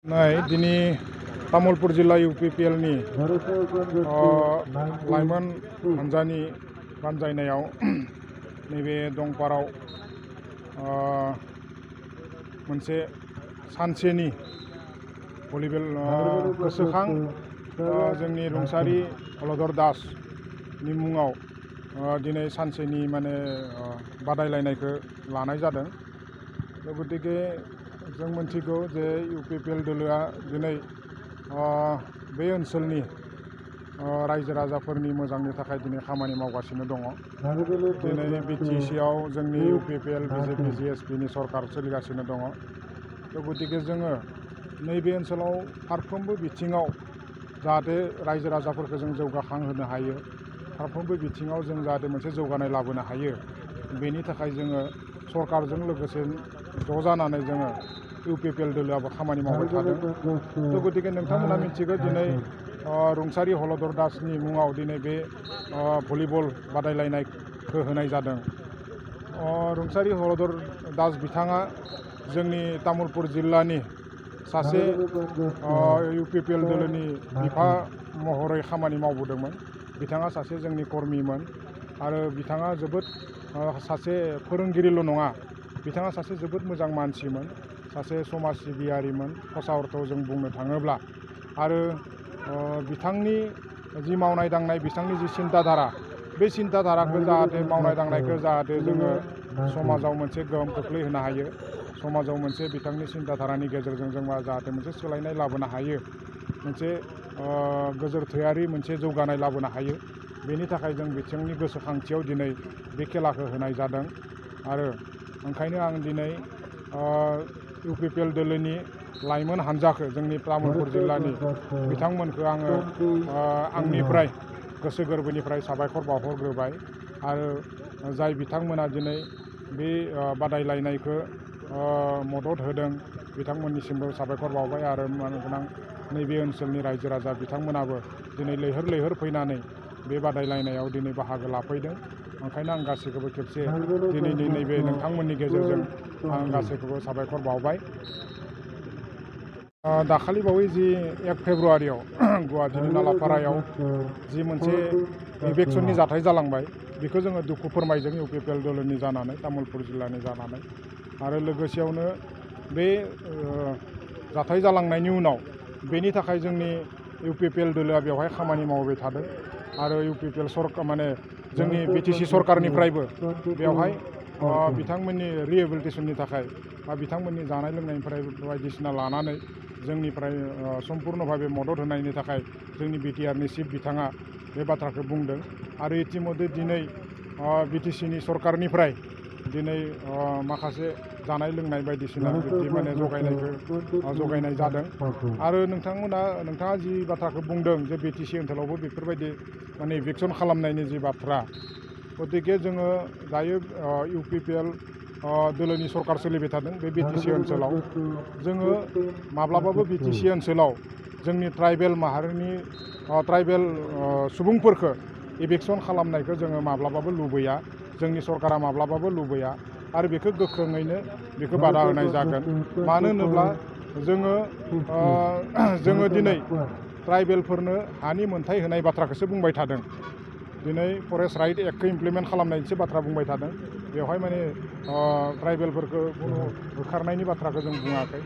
दिनै तामुलपुर जिल्ला UPPLनि लाइमोन हान्जानि बानजायनायाव नैबे दंपाराव मोनसे सानसेनि भलिबल गोसोखां जोंनि रुंसारि हलधर दासनि मुङाव दिनै सानसेनि माने बादायलायनायखौ लानाय जादों। गतिके जों मिथिगौ जे UPPL दोलोआ दिनै बे ओनसोलनि रायजो राजाफोरनि मोजांनि थाखाय दिनै खामानि मावगासिनो दङ। दिनै BTCआव जोंनि UPPL BJP GSPनि सरकार सोलिगासिनो दङ। गतिके जोङो नैबे ओनसोलाव फारफ्रोमबो बिथिङाव जाहाथे रायजो राजाफोरखौ जों जौगाखांहोनो हायो, फारफ्रोमबो बिथिङाव जों जाहाथे मोनसे जौगानाय लाबोनो हायो, बेनि थाखाय जोङो सरकारजों लोगोसे ज' जानानै जोङो UPPL दोलोआबो खामानि मावबाय थादों। गतिके नोंथांमोना मिथिगौ दिनै रुंसारि हलधर दासनि मुङाव दिनै बे भलिबल बादायलायनायखौ होनाय जादों। रुंसारि हलधर दास बिथाङा जोंनि तामुलपुर जिल्लानि सासे UPPL दोलोनि बिफा महरै खामानि मावबोदोंमोन। बिथाङा सासे जोंनि कर्मिमोन आरो बिथाङा जोबोद सासे फोरोंगिरिल' नङा, बिथाङा सासे जोबोद मोजां मानसिमोन, सासे समाज सिबियारिमोन खसा अर्थआव जों बुंनो थाङोब्ला। आरो बिथांनि जि मावनाय दांनाय, बिथांनि जि सिन्ताधारा, बे सिन्ताधाराखौ जाहाथे मावनाय दांनायखौ जाहाथे जोङो समाजाव मोनसे गोहोम खोख्लैहोनो हायो, समाजाव मोनसे बिथांनि सिन्ताधारानि गेजेरजों जों जाहाथे मोनसे सोलायनाय लाबोनो हायो, मोनसे गोजोरथायारि मोनसे जौगानाय लाबोनो हायो, बेनि थाखाय जों बिथांनि गोसोखांथियाव दिनै बे खेलाखौ होनाय जादों। आरो ओंखायनो आं दिनै UPPL दोलोनि लाइमोन हान्जाखौ जोंनि तामुलपुर जिल्लानि बिथांमोनखौ आङो आंनिफ्राय गोसो गोरबोनिफ्राय साबायखर बावहरग्रोबाय। आरो जाय बिथांमोना दिनै बे बादायलायनायखौ मदद होदों, बिथांमोननिसिमबो साबायखर बावबाय। आरो गोनां नैबे ओनसोलनि रायजो राजा बिथांमोनाबो दिनै लैहोर लैहोर फैनानै बे बादायलायनायाव दिनै बाहागो लाफैदों। ओंखायनो आं गासैखौबो खेबसे दिनैनि नैबे नोंथांमोननि गेजेरजों आं गासैखौबो साबायखर बावबाय। दाखालि बावै जि 1 फेब्रुआरियाव गुवाहाटीनि नालापारायाव जि मोनसे इलेक्सननि जाथाय जालांबाय, बेखौ जोङो दुखु फोरमायदों UPPL दोलोनि जानानै, तामुलपुर जिल्लानि जानानै। आरो लोगोसेयावनो बे जाथाय जालांनायनि उनाव बेनि थाखाय जोंनि UPPL दोलोआ बेवहाय खामानि मावबाय थादों। आरो UPPL सरकार माने जोंनि BTC सरकारनिफ्रायबो बेवहाय बिथांमोननि रिहेबिलिटेसननि थाखाय बा बिथांमोननि जानाय लोंनायनिफ्राय बायदिसिना लानानै जोंनिफ्राय सम्पुर्ण भाबे मदद होनायनि थाखाय जोंनि BTRनि चिफ बिथाङा बे बाथ्राखौ बुंदों। आरो इतिमध्य दिनै BTCनि सरकारनिफ्राय दिनै माखासे जानाय लोंनाय बायदिसिना बिदि माने जगायनाय जादों। आरो नोंथाङा जि बाथ्राखौ बुंदों जे BTC ओनसोलावबो बेफोरबायदि माने इभिक्सन खालामनायनि जि बाथ्रा, गतिके जोङो दायो UPPL दोलोनि सरकार सोलिबाय थादों बे BTC ओनसोलाव। जोङो माब्लाबाबो BTC ओनसोलाव जोंनि ट्राइबेल माहारिनि ट्राइबेल सुबुंफोरखौ इभिक्सन खालामनायखौ जोङो माब्लाबाबो लुबैया, जोंनि सरकारा माब्लाबाबो लुबैया। आरो बेखौ गोख्रोङैनो बेखौ बादा होनाय जागोन। मानो होनोब्ला जोङो दिनै ट्राइबेलफोरनो हानि मोनथाय होनाय बाथ्राखौसो बुंबाय थादों। दिनै फरेस्ट राइट एक्टखौ इमप्लिमेन्ट खालामनायनिसो बाथ्रा बुंबाय थादों। बेवहाय माने ट्राइबेलफोरखौ खुनु होखारनायनि बाथ्राखौ जों बुङाखै।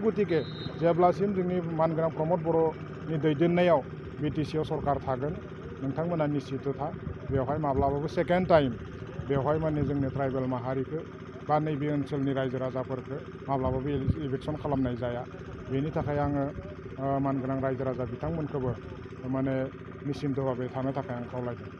गतिके जेब्लासिम जोंनि मानगोनां प्रमद बर'नि दैदेननायाव BTCआव सरकार थागोन, नोंथांमोना निश्चित था बेवहाय माब्लाबाबो सेकेन्ड टाइम बेवहाय माने जोंनि ट्राइबेल माहारिखौ बा नैबे ओनसोलनि रायजो राजाफोरखौ माब्लाबाबो इभिक्सन खालामनाय जाया। बेनि थाखाय आङो मानगोनां रायजो राजा बिथांमोनखौबो माने निश्चिन्त भाबै थानो थाखाय आं खावलायदों।